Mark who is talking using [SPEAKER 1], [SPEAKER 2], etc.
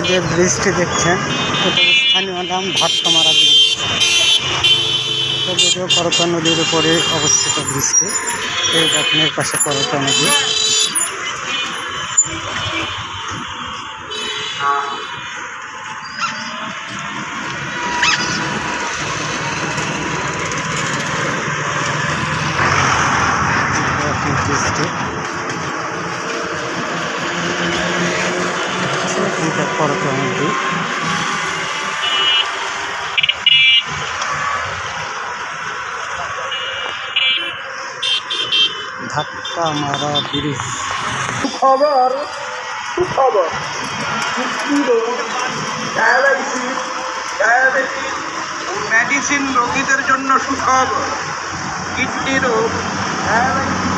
[SPEAKER 1] যে ব্রিজটি দেখছেন এটা স্থানীয় নাম ভাট্টামারা ব্রিজ। যদিও করতোয়া নদীর উপরে অবস্থিত ব্রিজটি। এই দেখেন এর পাশে করতোয়া নদী। ব্রিজটি করতোয়া নদী। ভাট্টামারা ব্রিজ।
[SPEAKER 2] সুখবর সুখবর ডায়াবেটিস মেডিসিন রোগীদের জন্য সুখবর। কিডনি রোগ, ডায়াবেটিস